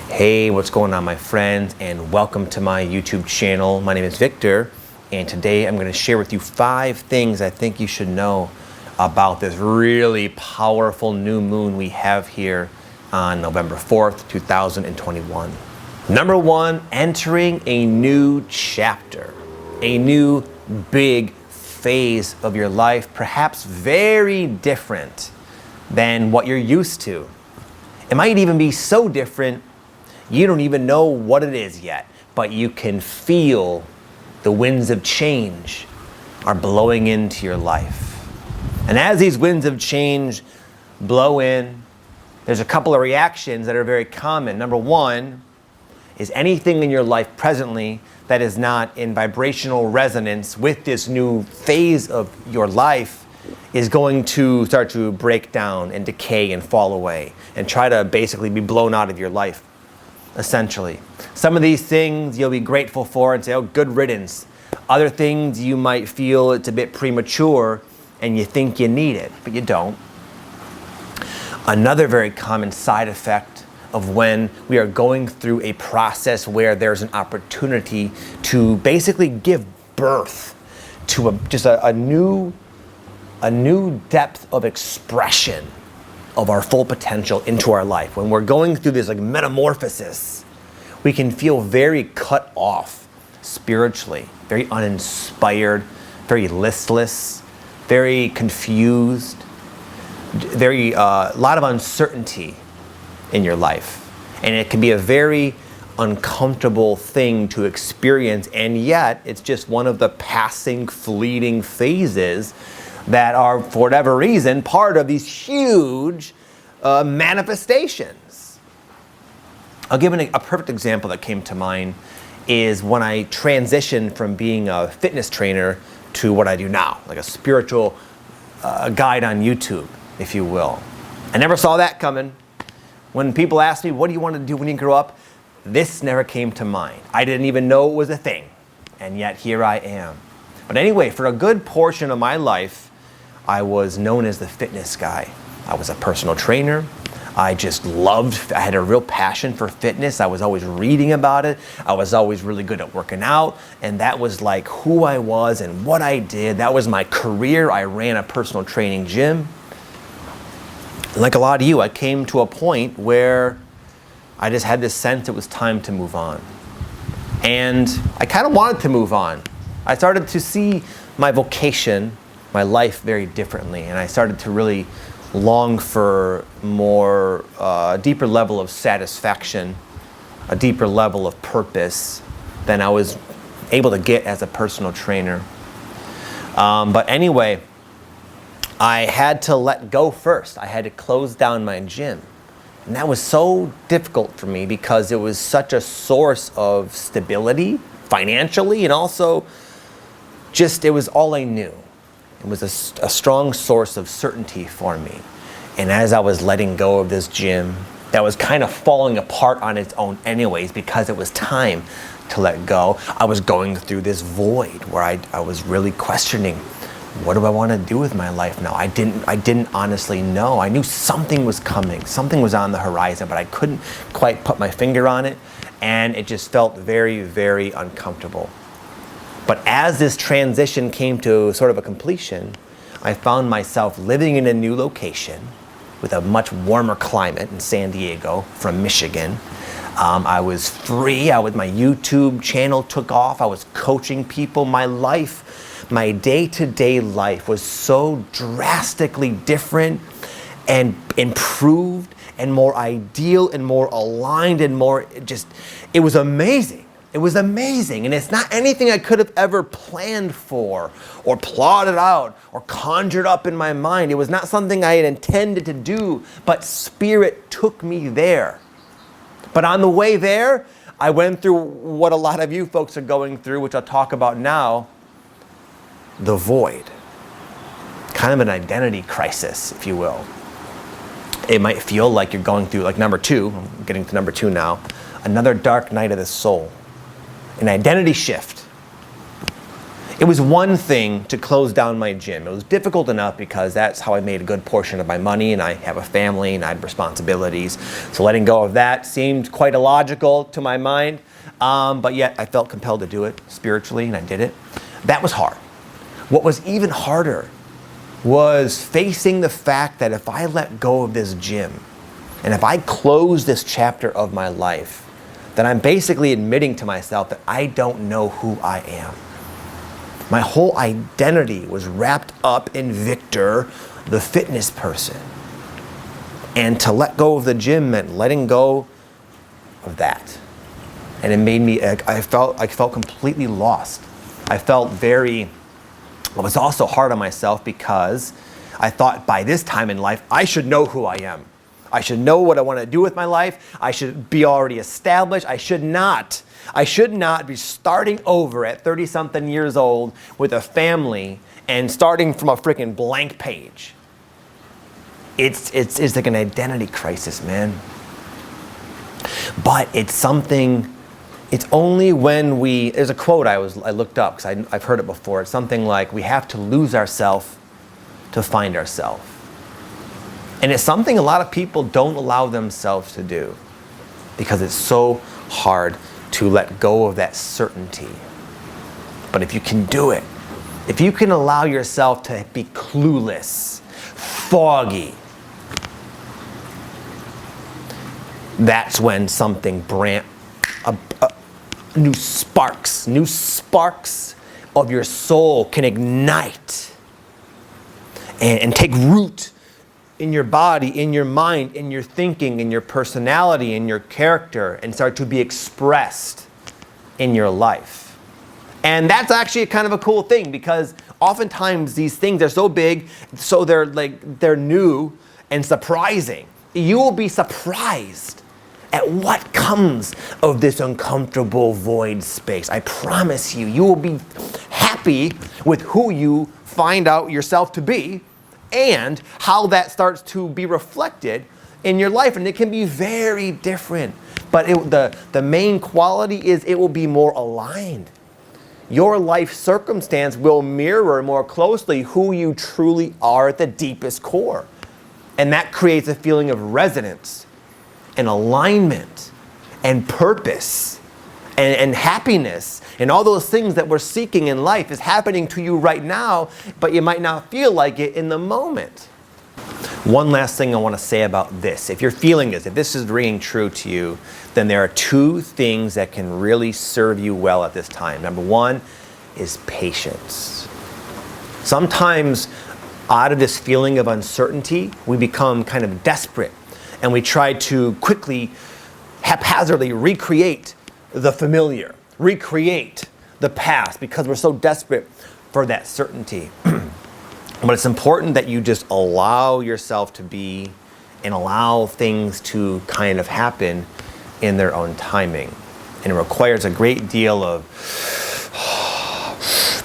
Hey, what's going on, my friends, and welcome to my YouTube channel. My name is Victor, and today I'm going to share with you 5 things I think you should know about this really powerful new moon we have here on November 4th, 2021. Number 1, entering a new chapter, a new big phase of your life, perhaps very different than what you're used to. It might even be so different you don't even know what it is yet, but you can feel the winds of change are blowing into your life. And as these winds of change blow in, there's a couple of reactions that are very common. Number 1 is anything in your life presently that is not in vibrational resonance with this new phase of your life is going to start to break down and decay and fall away and try to basically be blown out of your life. Essentially, some of these things you'll be grateful for and say, oh, good riddance. Other things you might feel it's a bit premature and you think you need it, but you don't. Another very common side effect of when we are going through a process where there's an opportunity to basically give birth to a new depth of expression of our full potential into our life. When we're going through this metamorphosis, we can feel very cut off spiritually, very uninspired, very listless, very confused, very lot of uncertainty in your life. And it can be a very uncomfortable thing to experience, and yet it's just one of the passing, fleeting phases that are, for whatever reason, part of these huge manifestations. I'll give a perfect example that came to mind is when I transitioned from being a fitness trainer to what I do now, like a spiritual guide on YouTube, if you will. I never saw that coming. When people ask me, what do you want to do when you grow up? This never came to mind. I didn't even know it was a thing, and yet here I am. But anyway, for a good portion of my life, I was known as the fitness guy. I was a personal trainer. I had a real passion for fitness. I was always reading about it. I was always really good at working out. And that was like who I was and what I did. That was my career. I ran a personal training gym. And like a lot of you, I came to a point where I just had this sense it was time to move on. And I kind of wanted to move on. I started to see my vocation, my life very differently, and I started to really long for more, deeper level of satisfaction, a deeper level of purpose than I was able to get as a personal trainer. But anyway, I had to let go first. I had to close down my gym. And that was so difficult for me because it was such a source of stability financially, and also it was all I knew. It was a strong source of certainty for me. And as I was letting go of this gym, that was kind of falling apart on its own anyways because it was time to let go, I was going through this void where I was really questioning, what do I want to do with my life now? I didn't honestly know. I knew something was coming, something was on the horizon, but I couldn't quite put my finger on it, and it just felt very, very uncomfortable. But as this transition came to sort of a completion, I found myself living in a new location with a much warmer climate in San Diego from Michigan. I was free. My YouTube channel took off. I was coaching people. My life, my day-to-day life was so drastically different and improved and more ideal and more aligned and it was amazing. It was amazing, and it's not anything I could have ever planned for or plotted out or conjured up in my mind. It was not something I had intended to do, but Spirit took me there. But on the way there, I went through what a lot of you folks are going through, which I'll talk about now, the void. Kind of an identity crisis, if you will. It might feel like you're going through, like number 2, I'm getting to number 2 now, another dark night of the soul. An identity shift. It was one thing to close down my gym. It was difficult enough because that's how I made a good portion of my money, and I have a family and I had responsibilities. So letting go of that seemed quite illogical to my mind, but yet I felt compelled to do it spiritually, and I did it. That was hard. What was even harder was facing the fact that if I let go of this gym, and if I close this chapter of my life, then I'm basically admitting to myself that I don't know who I am. My whole identity was wrapped up in Victor, the fitness person. And to let go of the gym meant letting go of that. And it made me, I felt completely lost. I felt it was also hard on myself because I thought by this time in life, I should know who I am. I should know what I want to do with my life. I should be already established. I should not be starting over at 30-something years old with a family and starting from a freaking blank page. It's like an identity crisis, man. But it's only when there's a quote I looked up because I've heard it before. It's something like, we have to lose ourselves to find ourselves. And it's something a lot of people don't allow themselves to do because it's so hard to let go of that certainty. But if you can do it, if you can allow yourself to be clueless, foggy, that's when something new sparks of your soul can ignite and take root in your body, in your mind, in your thinking, in your personality, in your character, and start to be expressed in your life. And that's actually kind of a cool thing because oftentimes these things are so big, so they're new and surprising. You will be surprised at what comes of this uncomfortable void space. I promise you, you will be happy with who you find out yourself to be and how that starts to be reflected in your life. And it can be very different. But the main quality is it will be more aligned. Your life circumstance will mirror more closely who you truly are at the deepest core. And that creates a feeling of resonance and alignment and purpose and happiness. And all those things that we're seeking in life is happening to you right now, but you might not feel like it in the moment. One last thing I want to say about this. If you're feeling this, if this is ringing true to you, then there are two things that can really serve you well at this time. Number one is patience. Sometimes out of this feeling of uncertainty, we become kind of desperate and we try to quickly, haphazardly recreate the familiar, recreate the past because we're so desperate for that certainty. But it's important that you just allow yourself to be and allow things to kind of happen in their own timing. And it requires a great deal of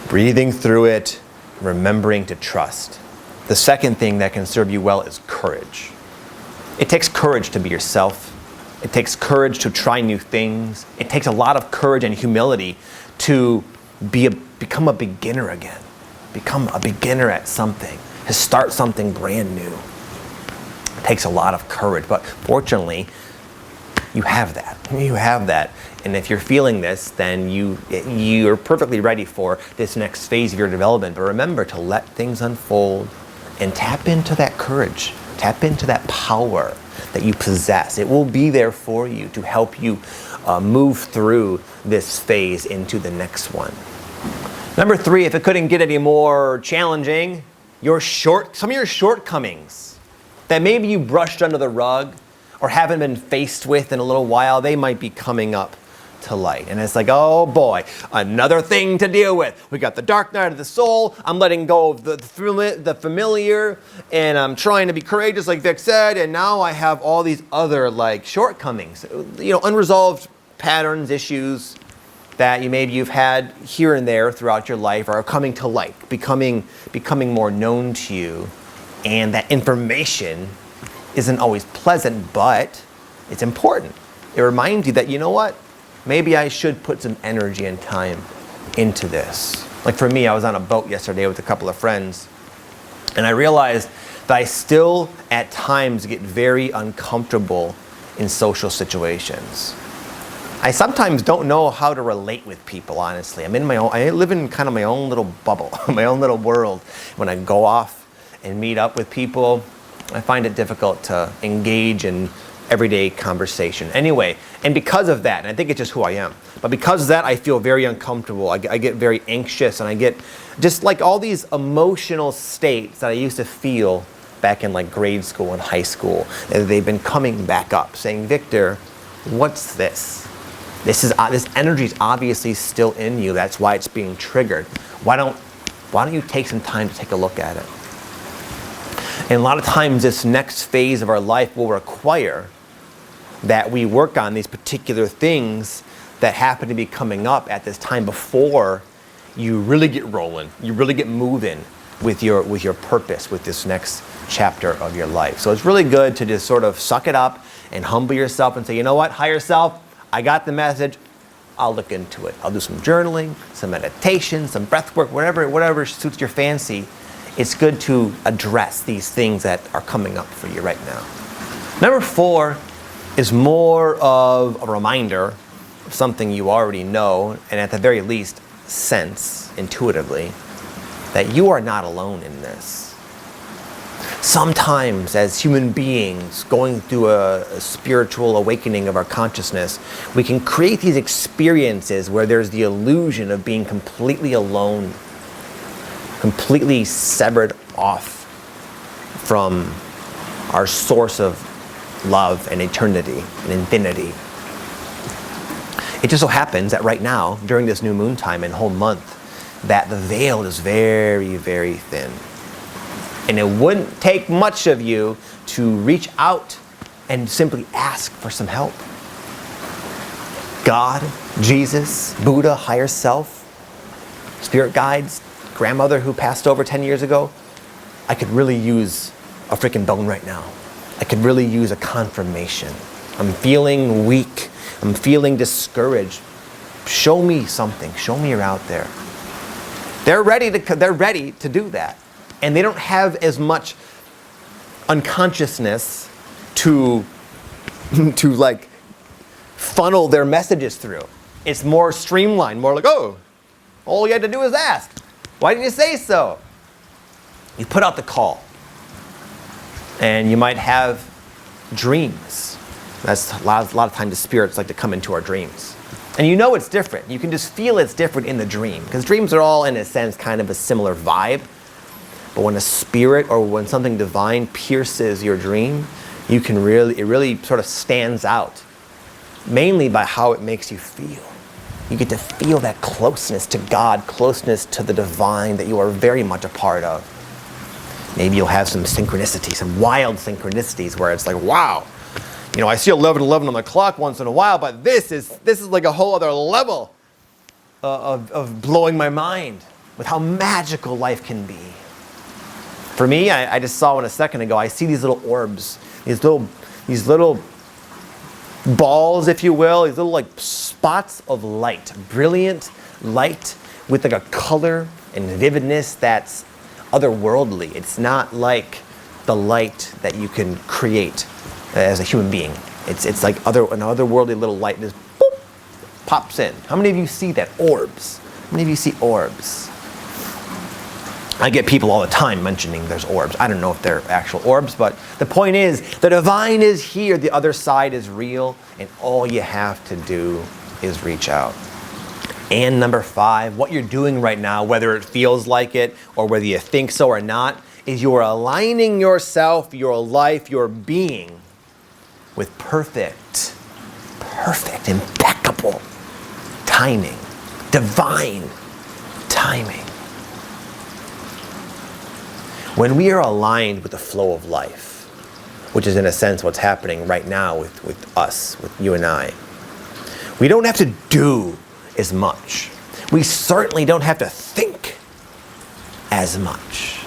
breathing through it, remembering to trust. The second thing that can serve you well is courage. It takes courage to be yourself. It takes courage to try new things. It takes a lot of courage and humility to become a beginner again. Become a beginner at something. To start something brand new. It takes a lot of courage, but fortunately, you have that. You have that. And if you're feeling this, then you're perfectly ready for this next phase of your development. But remember to let things unfold and tap into that courage. Tap into that power that you possess. It will be there for you to help you move through this phase into the next one. Number three, if it couldn't get any more challenging, some of your shortcomings that maybe you brushed under the rug or haven't been faced with in a little while, they might be coming up to light. And it's like, oh boy, another thing to deal with. We got the dark night of the soul. I'm letting go of the familiar, and I'm trying to be courageous, like Vic said, and now I have all these other shortcomings, unresolved patterns, issues that you've had here and there throughout your life are coming to light, becoming more known to you, and that information isn't always pleasant, but it's important. It reminds you that, you know what? Maybe I should put some energy and time into this. Like for me, I was on a boat yesterday with a couple of friends, and I realized that I still at times get very uncomfortable in social situations. I sometimes don't know how to relate with people, honestly. I live in kind of my own little bubble, my own little world. When I go off and meet up with people, I find it difficult to engage in everyday conversation. Anyway, and because of that, and I think it's just who I am, but because of that, I feel very uncomfortable. I get very anxious, and I get just like all these emotional states that I used to feel back in like grade school and high school. They've been coming back up, saying, Victor, what's this? This energy is obviously still in you. That's why it's being triggered. Why don't you take some time to take a look at it? And a lot of times this next phase of our life will require that we work on these particular things that happen to be coming up at this time before you really get rolling, you really get moving with your purpose, with this next chapter of your life. So it's really good to just sort of suck it up and humble yourself and say, you know what, higher self, I got the message, I'll look into it. I'll do some journaling, some meditation, some breath work, whatever suits your fancy. It's good to address these things that are coming up for you right now. Number 4 is more of a reminder of something you already know, and at the very least, sense intuitively, that you are not alone in this. Sometimes as human beings going through a spiritual awakening of our consciousness, we can create these experiences where there's the illusion of being completely alone, completely severed off from our source of love and eternity and infinity. It just so happens that right now, during this new moon time and whole month, that the veil is very, very thin. And it wouldn't take much of you to reach out and simply ask for some help. God, Jesus, Buddha, higher self, spirit guides, grandmother who passed over 10 years ago, I could really use a freaking bone right now. I could really use a confirmation. I'm feeling weak. I'm feeling discouraged. Show me something. Show me you're out there. They're ready to do that. And they don't have as much unconsciousness to like funnel their messages through. It's more streamlined, more like, oh, all you had to do is ask. Why didn't you say so? You put out the call. And you might have dreams. That's a lot of times the spirits like to come into our dreams. And you know it's different. You can just feel it's different in the dream. Because dreams are all, in a sense, kind of a similar vibe. But when a spirit or when something divine pierces your dream, it really sort of stands out. Mainly by how it makes you feel. You get to feel that closeness to God, closeness to the divine that you are very much a part of. Maybe you'll have some synchronicity, some wild synchronicities where it's like, wow, I see 11:11 on the clock once in a while, but this is like a whole other level of blowing my mind with how magical life can be. For me, I just saw one a second ago. I see these little orbs, these little balls, if you will, these little like spots of light, brilliant light with like a color and vividness that's otherworldly. It's not like the light that you can create as a human being. It's like an otherworldly little light just boop, pops in. How many of you see that? Orbs. How many of you see orbs? I get people all the time mentioning there's orbs. I don't know if they're actual orbs, but the point is, the divine is here, the other side is real, and all you have to do is reach out. And number 5, what you're doing right now, whether it feels like it or whether you think so or not, is you're aligning yourself, your life, your being with perfect, impeccable timing, divine timing. When we are aligned with the flow of life, which is in a sense what's happening right now with us, with you and I, we don't have to do as much. We certainly don't have to think as much.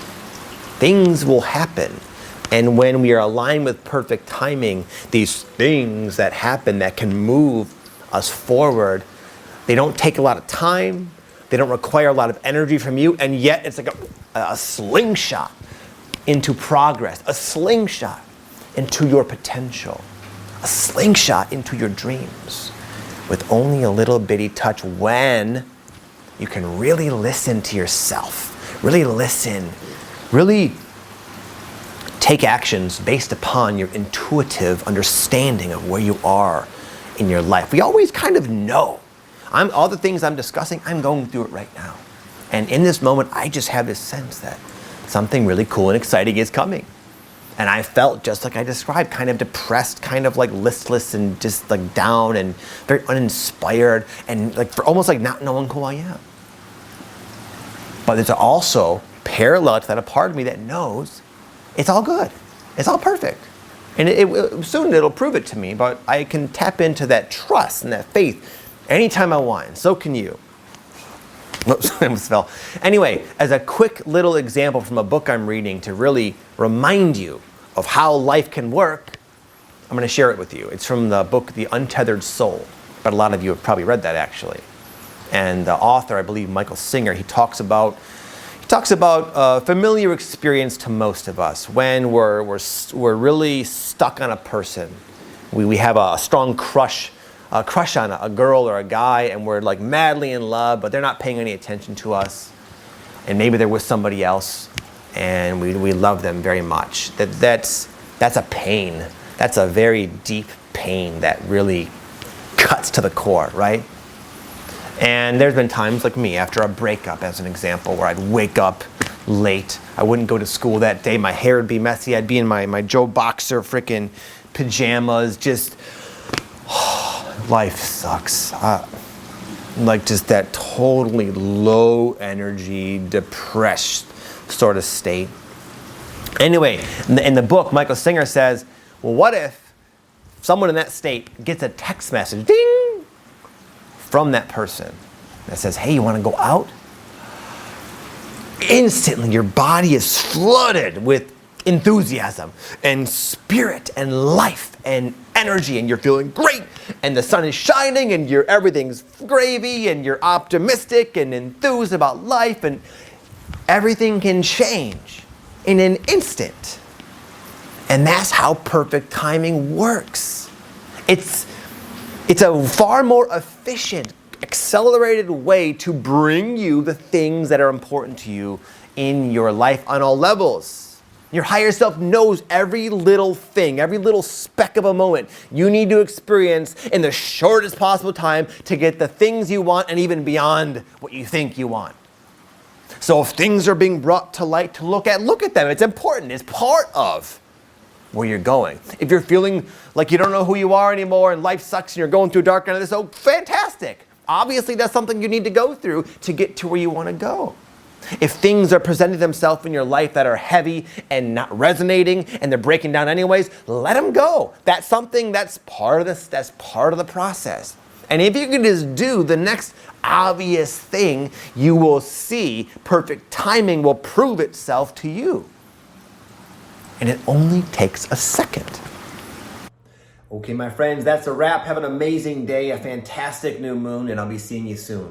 Things will happen. And when we are aligned with perfect timing, these things that happen that can move us forward, they don't take a lot of time, They don't require a lot of energy from you, and yet it's like a slingshot into progress, a slingshot into your potential, a slingshot into your dreams, with only a little bitty touch when you can really listen to yourself, really listen, really take actions based upon your intuitive understanding of where you are in your life. We always kind of know. All the things I'm discussing, I'm going through it right now. And in this moment, I just have this sense that something really cool and exciting is coming. And I felt just like I described, kind of depressed, kind of like listless and just like down and very uninspired and like almost like not knowing who I am. But there's also parallel to that a part of me that knows it's all good. It's all perfect. And soon it'll prove it to me, but I can tap into that trust and that faith anytime I want, and so can you. Oops, I almost fell. Anyway, as a quick little example from a book I'm reading to really remind you of how life can work, I'm going to share it with you. It's from the book, The Untethered Soul. But a lot of you have probably read that, actually. And the author, I believe, Michael Singer, he talks about a familiar experience to most of us when we're really stuck on a person. We have a strong crush on a girl or a guy, and we're like madly in love, but they're not paying any attention to us. And maybe they're with somebody else, and we love them very much. That's a pain. That's a very deep pain that really cuts to the core, right? And there's been times like me after a breakup, as an example, where I'd wake up late. I wouldn't go to school that day. My hair would be messy. I'd be in my Joe Boxer freaking pajamas. Just, life sucks. Like just that totally low energy, depressed sort of state. Anyway, in the book, Michael Singer says, well, what if someone in that state gets a text message, ding, from that person that says, hey, you want to go out? Instantly, your body is flooded with enthusiasm and spirit and life and energy, and you're feeling great, and the sun is shining, and everything's gravy, and you're optimistic and enthused about life, and everything can change in an instant. And that's how perfect timing works. It's a far more efficient, accelerated way to bring you the things that are important to you in your life on all levels. Your higher self knows every little thing, every little speck of a moment you need to experience in the shortest possible time to get the things you want and even beyond what you think you want. So if things are being brought to light to look at them. It's important. It's part of where you're going. If you're feeling like you don't know who you are anymore and life sucks and you're going through dark night, so fantastic. Obviously, that's something you need to go through to get to where you want to go. If things are presenting themselves in your life that are heavy and not resonating and they're breaking down anyways, let them go. That's something that's part of this. That's part of the process. And if you can just do the next obvious thing, you will see perfect timing will prove itself to you. And it only takes a second. Okay, my friends, that's a wrap. Have an amazing day, a fantastic new moon, and I'll be seeing you soon.